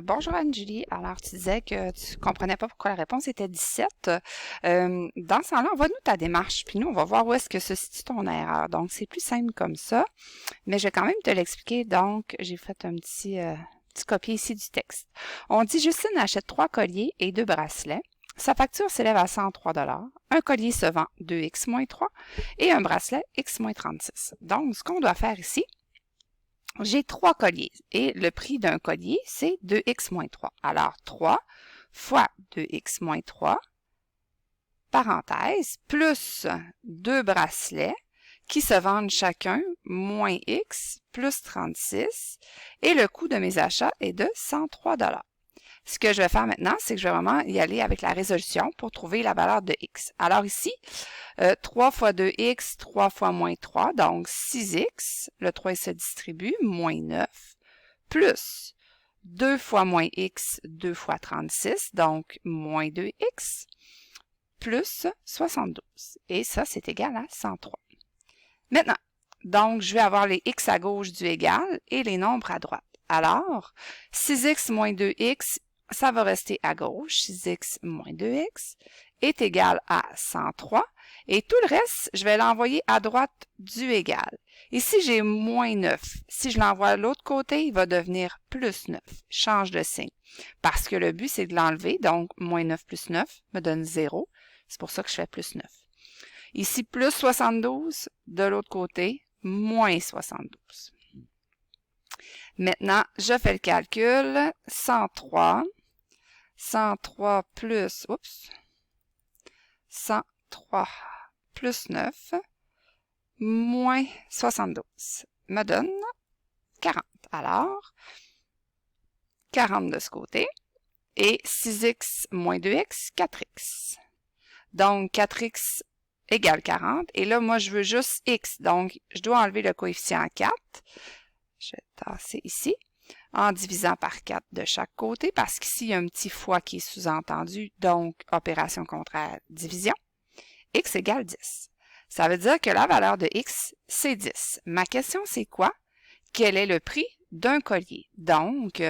Bonjour Anne-Julie. Alors, tu disais que tu comprenais pas pourquoi la réponse était 17. Dans ce temps-là, envoie-nous ta démarche, puis nous, on va voir où est-ce que se situe ton erreur. Donc, c'est plus simple comme ça, mais je vais quand même te l'expliquer. Donc, j'ai fait un petit copier ici du texte. On dit Justine achète 3 colliers et 2 bracelets. Sa facture s'élève à 103 $. Un collier se vend 2x moins 3 et un bracelet x moins 36. Donc, ce qu'on doit faire ici, j'ai 3 colliers et le prix d'un collier, c'est 2x moins 3. Alors, 3 fois 2x moins 3, parenthèse, plus 2 bracelets qui se vendent chacun moins x plus 36 et le coût de mes achats est de 103 $. Ce que je vais faire maintenant, c'est que je vais vraiment y aller avec la résolution pour trouver la valeur de x. Alors ici, 3 fois 2x, 3 fois moins 3, donc 6x, le 3 il se distribue, moins 9, plus 2 fois moins x, 2 fois 36, donc moins 2x, plus 72. Et ça, c'est égal à 103. Maintenant, donc, je vais avoir les x à gauche du égal et les nombres à droite. Alors, 6x moins 2x, ça va rester à gauche. 6x moins 2x est égal à 103. Et tout le reste, je vais l'envoyer à droite du égal. Ici, j'ai moins 9. Si je l'envoie de l'autre côté, il va devenir plus 9. Change de signe. Parce que le but, c'est de l'enlever. Donc, moins 9 plus 9 me donne 0. C'est pour ça que je fais plus 9. Ici, plus 72. De l'autre côté, moins 72. Maintenant, je fais le calcul. 103 plus, 103 plus 9 moins 72 me donne 40. Alors, 40 de ce côté et 6x moins 2x, 4x. Donc, 4x égale 40. Et là, moi, je veux juste x. Donc, je dois enlever le coefficient 4. Je vais tasser ici en divisant par 4 de chaque côté, parce qu'ici, il y a un petit fois qui est sous-entendu, donc opération contraire, division. X égale 10. Ça veut dire que la valeur de x, c'est 10. Ma question, c'est quoi? Quel est le prix d'un collier? Donc,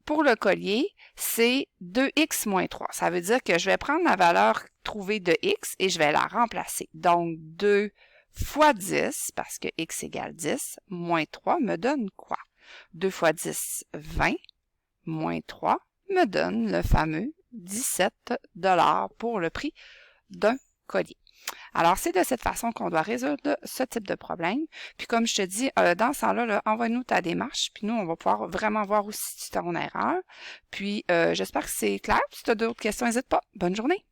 pour le collier, c'est 2x moins 3. Ça veut dire que je vais prendre la valeur trouvée de x et je vais la remplacer. Donc, 2 fois 10, parce que x égale 10, moins 3 me donne quoi? 2 fois 10, 20, moins 3 me donne le fameux 17 $ pour le prix d'un collier. Alors, c'est de cette façon qu'on doit résoudre ce type de problème. Puis, comme je te dis, dans ce temps-là, envoie-nous ta démarche, puis nous, on va pouvoir vraiment voir où se situe ton erreur. Puis, j'espère que c'est clair. Si tu as d'autres questions, n'hésite pas. Bonne journée!